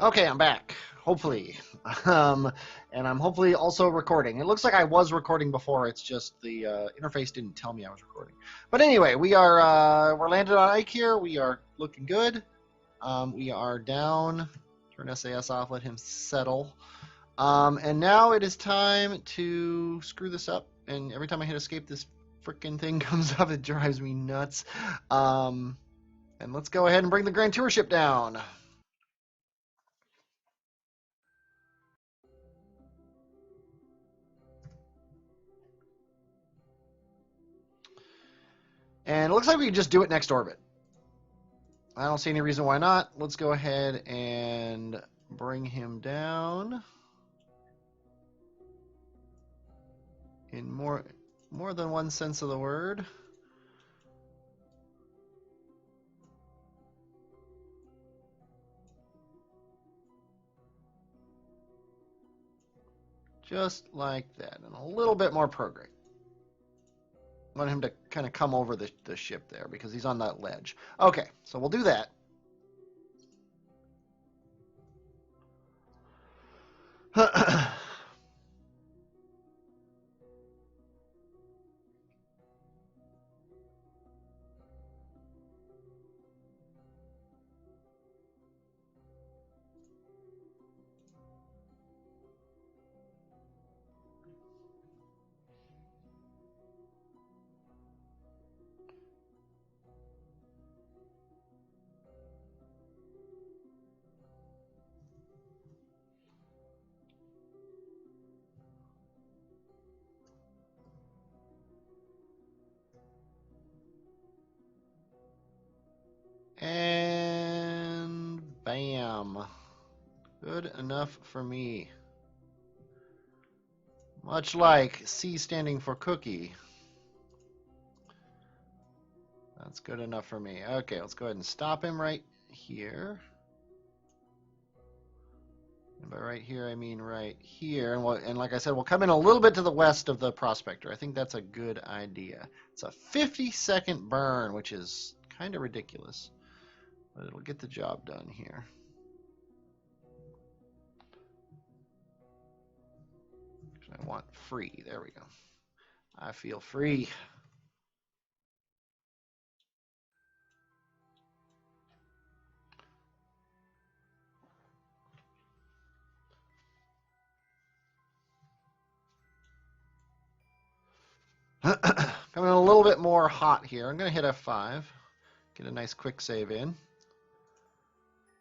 Okay, I'm back. Hopefully. And I'm hopefully also recording. It looks like I was recording before. It's just the interface didn't tell me I was recording. But anyway, we're landed on Ike here. We are looking good. We are down. Turn SAS off. Let him settle. And now it is time to screw this up. And every time I hit escape, this freaking thing comes up. It drives me nuts. And let's go ahead and bring the Grand Tour ship down. And it looks like we can just do it next orbit. I don't see any reason why not. Let's go ahead and bring him down in more than one sense of the word. Just like that, and a little bit more prograde. I want him to kind of come over the ship there because he's on that ledge. Okay, so we'll do that. And bam. Good enough for me. Much like C standing for cookie. That's good enough for me. Okay, let's go ahead and stop him right here. And by right here, I mean right here. And like I said, we'll come in a little bit to the west of the prospector. I think that's a good idea. It's a 50-second burn, which is kind of ridiculous. But it'll get the job done here. I want free. There we go. I feel free. Coming a little bit more hot here. I'm going to hit F5. Get a nice quick save in.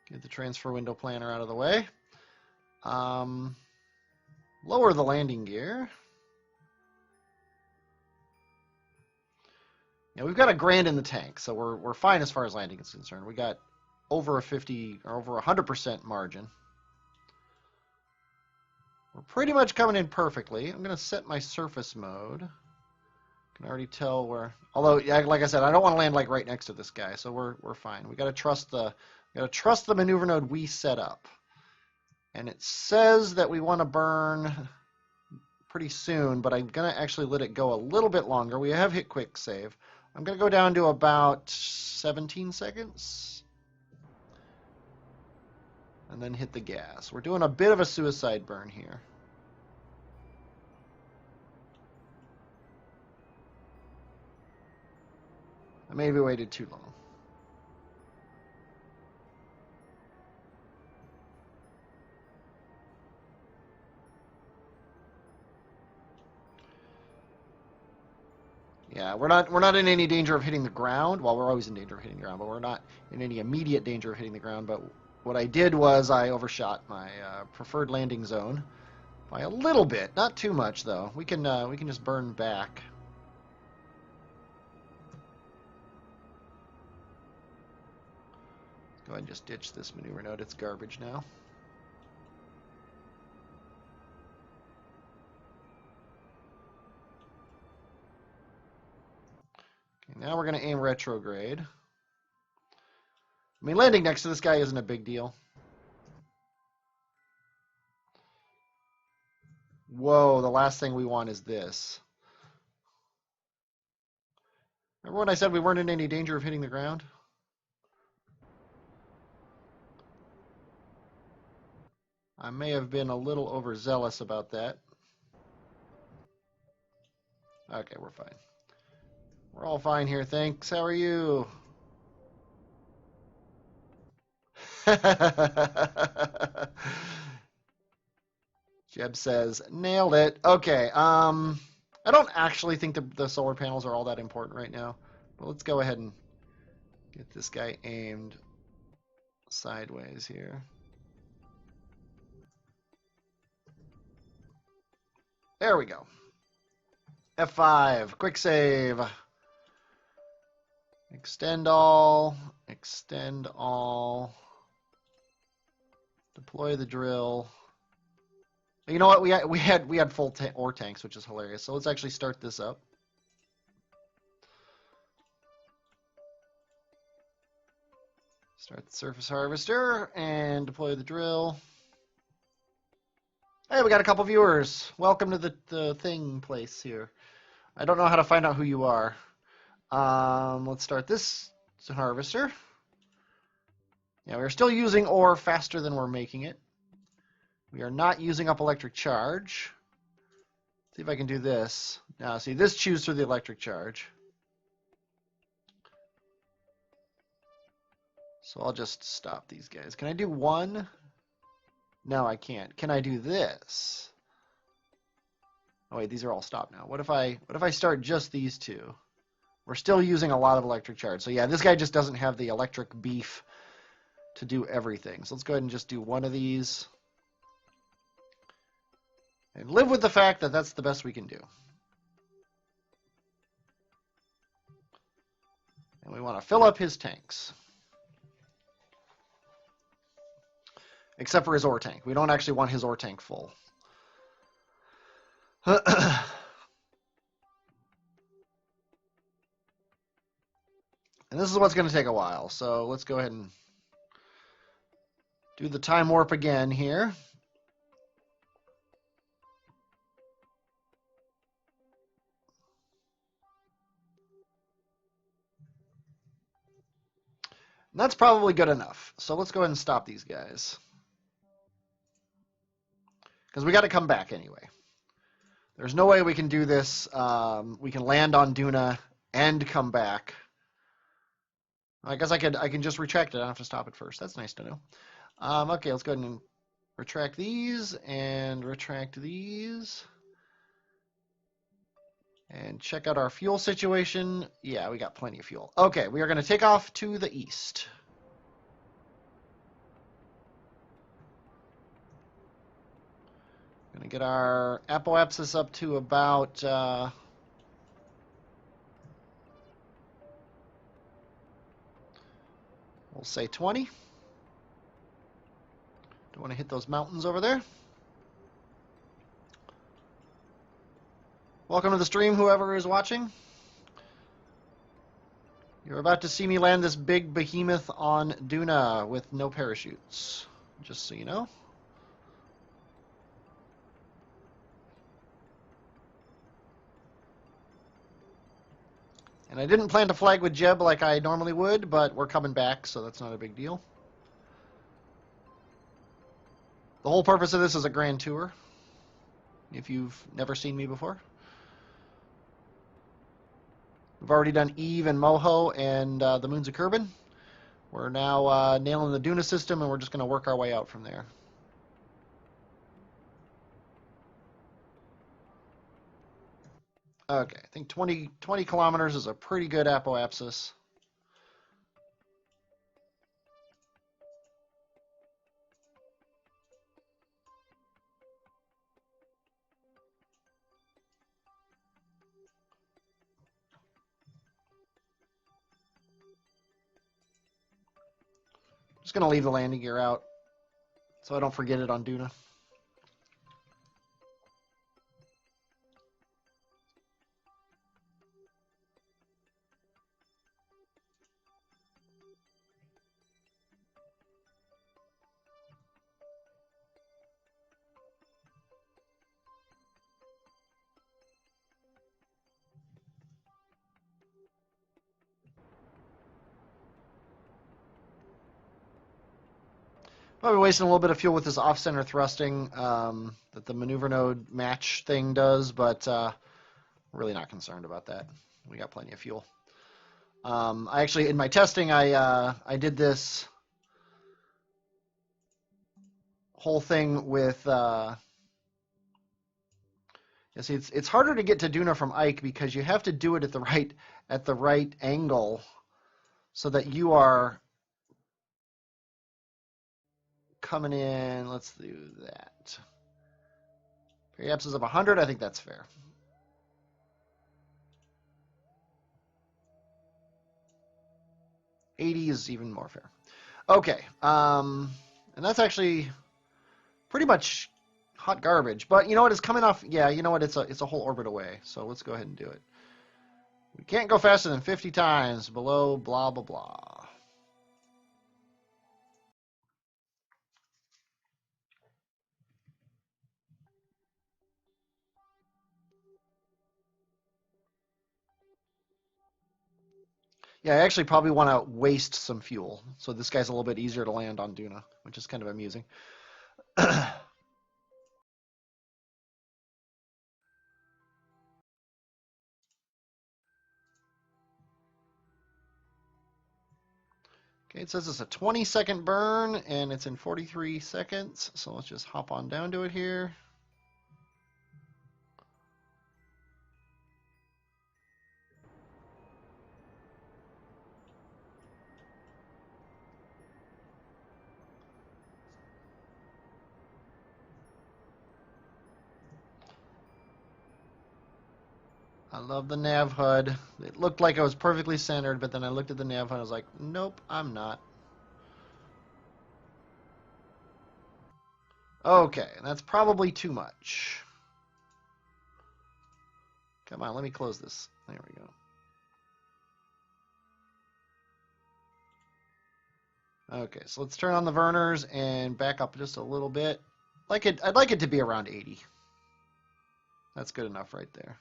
Get the transfer window planner out of the way. Lower the landing gear. Now we've got a grand in the tank, so we're fine as far as landing is concerned. We got over a 50 or over 100% margin. We're pretty much coming in perfectly. I'm going to set my surface mode. Can already tell where. Although, like I said, I don't want to land like right next to this guy, so we're fine. We got to trust the maneuver node we set up. And it says that we want to burn pretty soon, but I'm going to actually let it go a little bit longer. We have hit quick save. I'm going to go down to about 17 seconds. And then hit the gas. We're doing a bit of a suicide burn here. I maybe waited too long. Yeah, we're not in any danger of hitting the ground. Well, we're always in danger of hitting the ground, but we're not in any immediate danger of hitting the ground. But what I did was I overshot my preferred landing zone by a little bit, not too much though. We can just burn back. Go ahead and just ditch this maneuver node. It's garbage now. Okay, now we're going to aim retrograde. I mean, landing next to this guy isn't a big deal. Whoa, the last thing we want is this. Remember when I said we weren't in any danger of hitting the ground? I may have been a little overzealous about that. Okay, we're fine. We're all fine here, thanks. How are you? Jeb says, nailed it. Okay, I don't actually think the solar panels are all that important right now. But let's go ahead and get this guy aimed sideways here. There we go. F5, quick save. Extend all, deploy the drill. You know what? We had full ore tanks, which is hilarious. So let's actually start this up. Start the surface harvester and deploy the drill. Hey, we got a couple viewers. Welcome to the thing place here. I don't know how to find out who you are. Let's start this harvester. Yeah, we're still using ore faster than we're making it. We are not using up electric charge. See if I can do this. Now, see, this chews through the electric charge. So I'll just stop these guys. Can I do one? No, I can't. Can I do this? Oh wait, these are all stopped now. What if I start just these two? We're still using a lot of electric charge. So yeah, this guy just doesn't have the electric beef to do everything. So let's go ahead and just do one of these. And live with the fact that that's the best we can do. And we want to fill up his tanks. Except for his ore tank. We don't actually want his ore tank full. And this is what's going to take a while. So let's go ahead and do the time warp again here. And that's probably good enough. So let's go ahead and stop these guys. Because we got to come back anyway. There's no way we can do this. We can land on Duna and come back. I guess I can just retract it. I don't have to stop it first. That's nice to know. Okay, let's go ahead and retract these and retract these. And check out our fuel situation. Yeah, we got plenty of fuel. Okay, we are going to take off to the east. Going to get our apoapsis up to about... we'll say 20. Don't want to hit those mountains over there. Welcome to the stream, whoever is watching. You're about to see me land this big behemoth on Duna with no parachutes, just so you know. And I didn't plan to flag with Jeb like I normally would, but we're coming back, so that's not a big deal. The whole purpose of this is a grand tour, if you've never seen me before. We've already done Eve and Moho and the Moons of Kerbin. We're now nailing the Duna system, and we're just going to work our way out from there. Okay, I think 20 kilometers is a pretty good apoapsis. Just going to leave the landing gear out so I don't forget it on Duna. Probably wasting a little bit of fuel with this off-center thrusting that the maneuver node match thing does, but really not concerned about that. We got plenty of fuel. I actually, in my testing, I did this whole thing with. You see, it's harder to get to Duna from Ike because you have to do it at the right angle, so that you are coming in. Let's do that. Periapsis of 100. I think that's fair. $80 is even more fair. Okay, and that's actually pretty much hot garbage. But you know what? It's coming off. Yeah, you know what? It's a whole orbit away. So let's go ahead and do it. We can't go faster than 50 times below blah blah blah. Yeah, I actually probably want to waste some fuel. So this guy's a little bit easier to land on Duna, which is kind of amusing. Okay, it says it's a 20-second burn, and it's in 43 seconds. So let's just hop on down to it here. I love the nav HUD. It looked like I was perfectly centered, but then I looked at the nav HUD and I was like, nope, I'm not. Okay, that's probably too much. Come on, let me close this. There we go. Okay, so let's turn on the Verners and back up just a little bit. I'd like it to be around 80. That's good enough right there.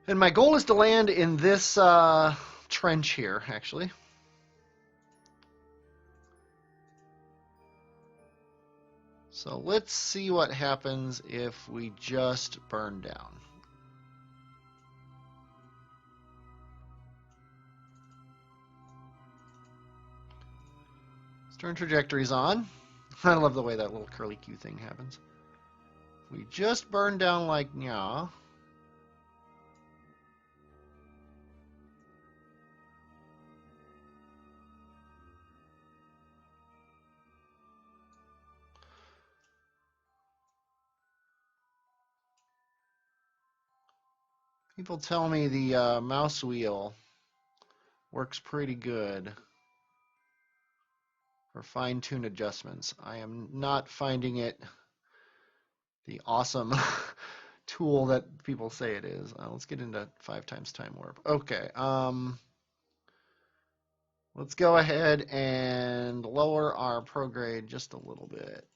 And my goal is to land in this trench here, actually. So let's see what happens if we just burn down. Turn trajectories on. I love the way that little curly Q thing happens. We just burn down like nya. People tell me the mouse wheel works pretty good for fine-tune adjustments. I am not finding it the awesome tool that people say it is. Let's get into 5 times time warp. Okay. Let's go ahead and lower our prograde just a little bit.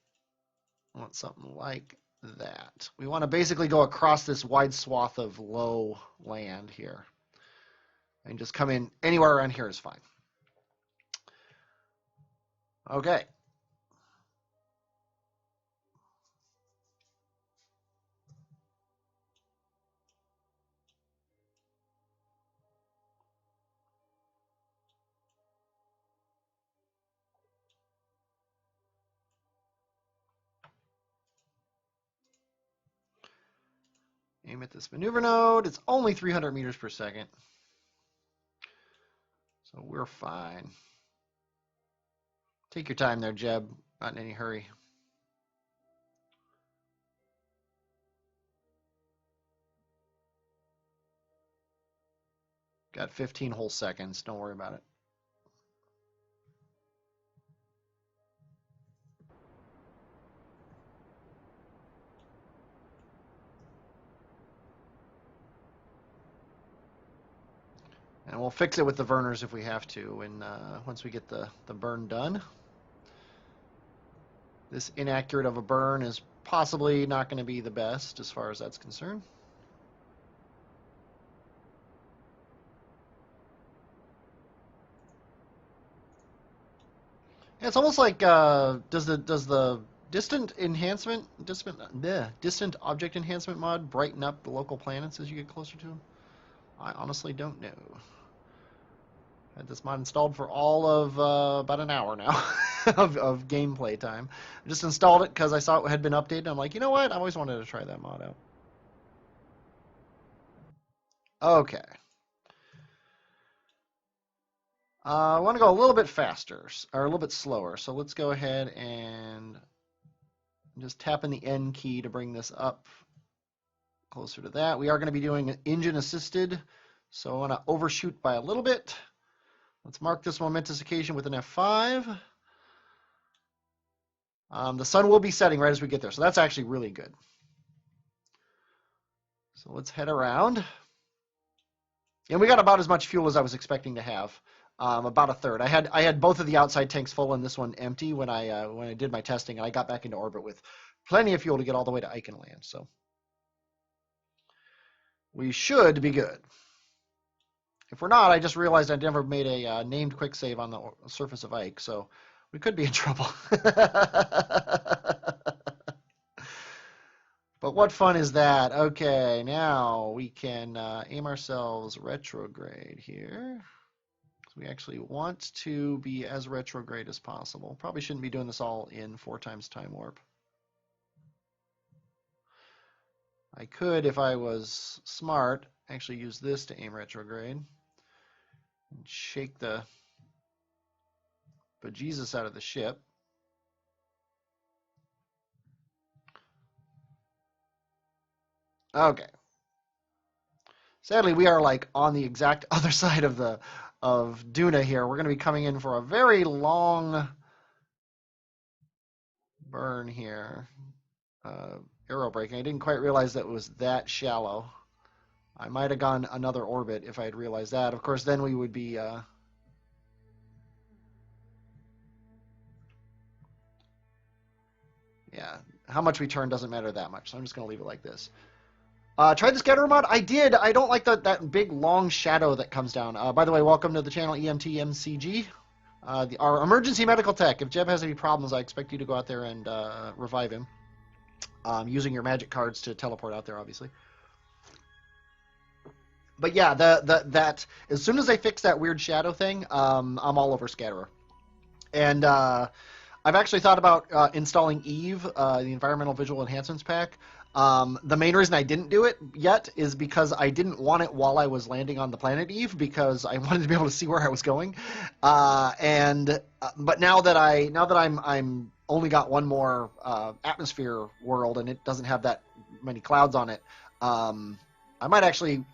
I want something like that. We want to basically go across this wide swath of low land here. And just come in anywhere around here is fine. Okay. Aim at this maneuver node. It's only 300 meters per second. So we're fine. Take your time there, Jeb. Not in any hurry. Got 15 whole seconds. Don't worry about it. And And we'll fix it with the Verners if we have to when once we get the burn done. This inaccurate of a burn is possibly not going to be the best as far as that's concerned. Yeah, it's almost like does the distant object enhancement mod brighten up the local planets as you get closer to them? I honestly don't know. Had this mod installed for all of about an hour now of gameplay time. I just installed it because I saw it had been updated. I'm like, you know what? I always wanted to try that mod out. Okay. I want to go a little bit faster, or a little bit slower. So let's go ahead and just tap in the N key to bring this up closer to that. We are going to be doing engine assisted, so I want to overshoot by a little bit. Let's mark this momentous occasion with an F5. The sun will be setting right as we get there, so that's actually really good. So let's head around. And we got about as much fuel as I was expecting to have, about a third. I had both of the outside tanks full and this one empty when I did my testing, and I got back into orbit with plenty of fuel to get all the way to Eichenland. So we should be good. If we're not, I just realized I never made a named quick save on the surface of Ike, so we could be in trouble. But what fun is that? Okay, now we can aim ourselves retrograde here. We actually want to be as retrograde as possible. Probably shouldn't be doing this all in 4x time warp. I could, if I was smart, actually use this to aim retrograde. And shake the bejesus out of the ship. Okay. Sadly, we are like on the exact other side of Duna here. We're going to be coming in for a very long burn here. Arrow braking. I didn't quite realize that it was that shallow. I might have gone another orbit if I had realized that. Of course, then we would be... yeah, how much we turn doesn't matter that much, so I'm just going to leave it like this. Tried the scatter mod? I did. I don't like that big, long shadow that comes down. By the way, welcome to the channel, EMTMCG. Our emergency medical tech. If Jeb has any problems, I expect you to go out there and revive him. Using your magic cards to teleport out there, obviously. But yeah, that as soon as they fix that weird shadow thing, I'm all over Scatterer. And I've actually thought about installing Eve, the Environmental Visual Enhancements pack. The main reason I didn't do it yet is because I didn't want it while I was landing on the planet Eve, because I wanted to be able to see where I was going. But now that I'm only got one more atmosphere world and it doesn't have that many clouds on it, I might actually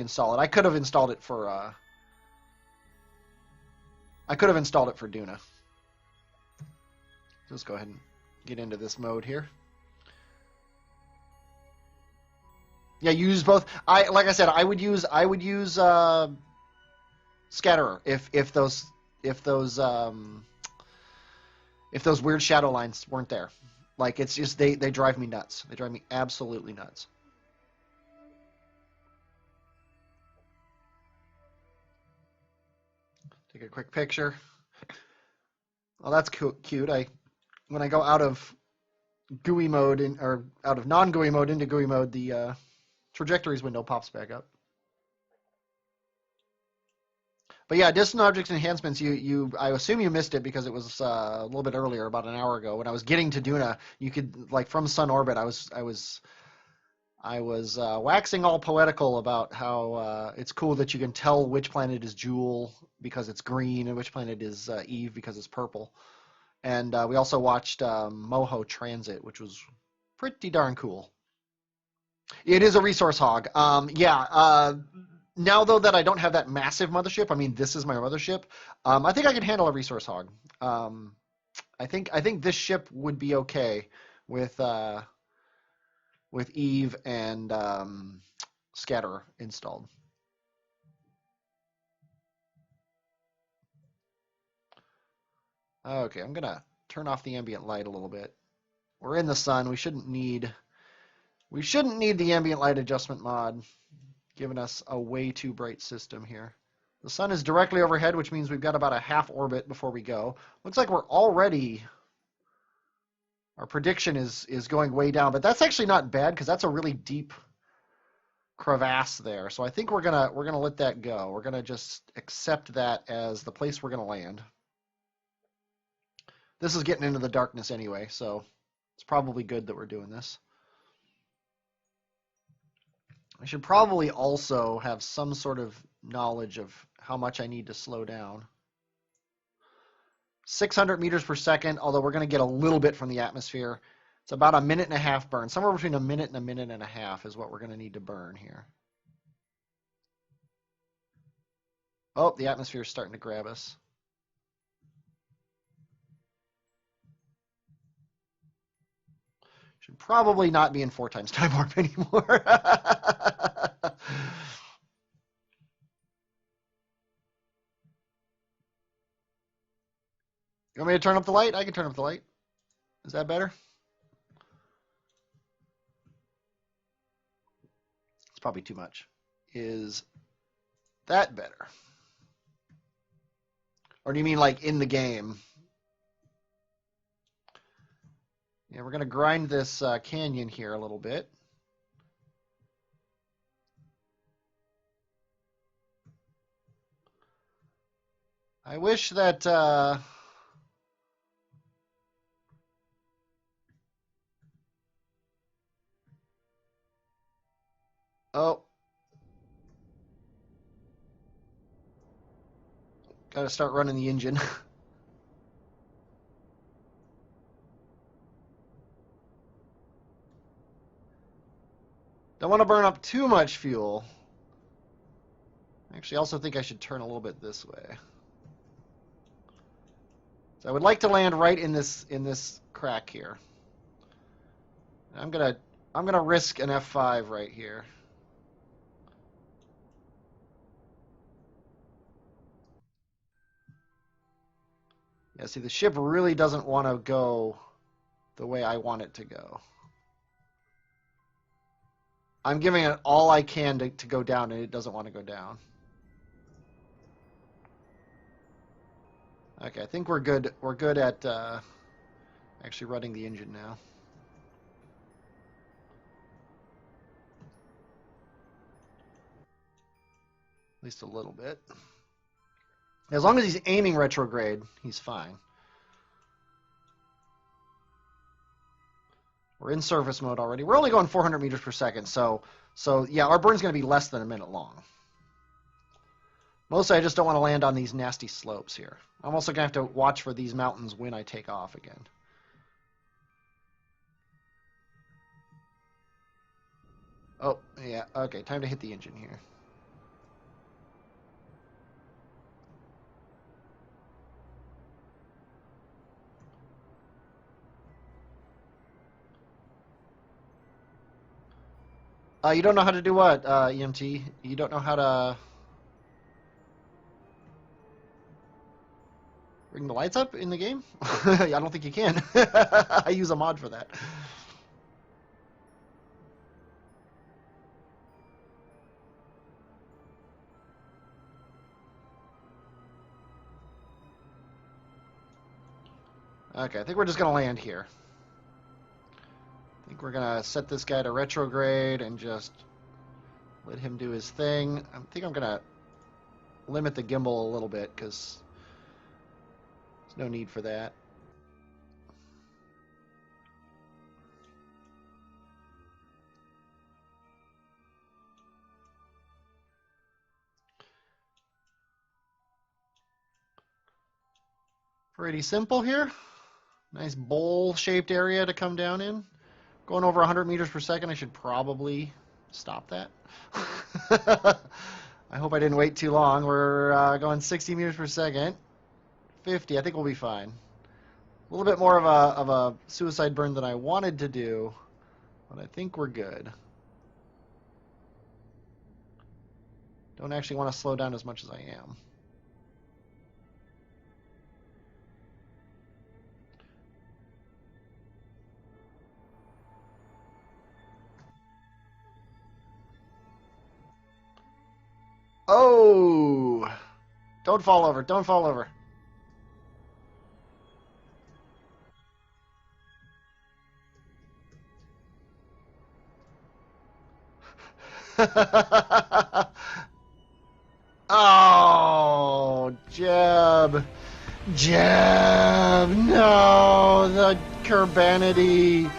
install it. I could have installed it for Duna. Let's go ahead and get into this mode here. Yeah, use both. Like I said, I would use Scatterer if those weird shadow lines weren't there. Like, it's just they drive me nuts. They drive me absolutely nuts. Take a quick picture. Well, that's cute. When I go out of GUI mode or out of non-GUI mode into GUI mode, the trajectories window pops back up. But yeah, distant object enhancements. I assume you missed it because it was a little bit earlier, about an hour ago, when I was getting to Duna. You could, like, from sun orbit, I was waxing all poetical about how it's cool that you can tell which planet is Jewel because it's green and which planet is Eve because it's purple. And we also watched Moho Transit, which was pretty darn cool. It is a resource hog. Now, though, that I don't have that massive mothership, I mean, this is my mothership, I think I can handle a resource hog. I think this ship would be okay with Eve and Scatterer installed. Okay, I'm gonna turn off the ambient light a little bit. We're in the sun. We shouldn't need the ambient light adjustment mod, giving us a way too bright system here. The sun is directly overhead, which means we've got about a half orbit before we go. Looks like we're already, our prediction is going way down, but that's actually not bad because that's a really deep crevasse there. So I think we're gonna let that go. We're gonna just accept that as the place we're gonna land. This is getting into the darkness anyway, so it's probably good that we're doing this. I should probably also have some sort of knowledge of how much I need to slow down. 600 meters per second, although we're going to get a little bit from the atmosphere. It's about a minute and a half burn. Somewhere between a minute and a half is what we're going to need to burn here. Oh, the atmosphere is starting to grab us. Should probably not be in 4 times time warp anymore. You want me to turn up the light? I can turn up the light. Is that better? It's probably too much. Is that better? Or do you mean like in the game? Yeah, we're going to grind this canyon here a little bit. I wish that... Oh. Got to start running the engine. Don't want to burn up too much fuel. Actually, I also think I should turn a little bit this way. So I would like to land right in this crack here. I'm gonna risk an F5 right here. Yeah, see, the ship really doesn't want to go the way I want it to go. I'm giving it all I can to go down, and it doesn't want to go down. Okay, I think we're good. We're good at actually running the engine now. At least a little bit. As long as he's aiming retrograde, he's fine. We're in surface mode already. We're only going 400 meters per second, so yeah, our burn's going to be less than a minute long. Mostly I just don't want to land on these nasty slopes here. I'm also going to have to watch for these mountains when I take off again. Oh, yeah, okay, time to hit the engine here. You don't know how to do what, EMT? You don't know how to bring the lights up in the game? I don't think you can. I use a mod for that. Okay, I think we're just going to land here. I think we're going to set this guy to retrograde and just let him do his thing. I think I'm going to limit the gimbal a little bit because there's no need for that. Pretty simple here. Nice bowl-shaped area to come down in. Going over 100 meters per second, I should probably stop that. I hope I didn't wait too long. We're going 60 meters per second. 50, I think we'll be fine. A little bit more of a suicide burn than I wanted to do, but I think we're good. Don't actually want to slow down as much as I am. go! Don't fall over. Don't fall over. Oh, Jeb. No, the Curbanity.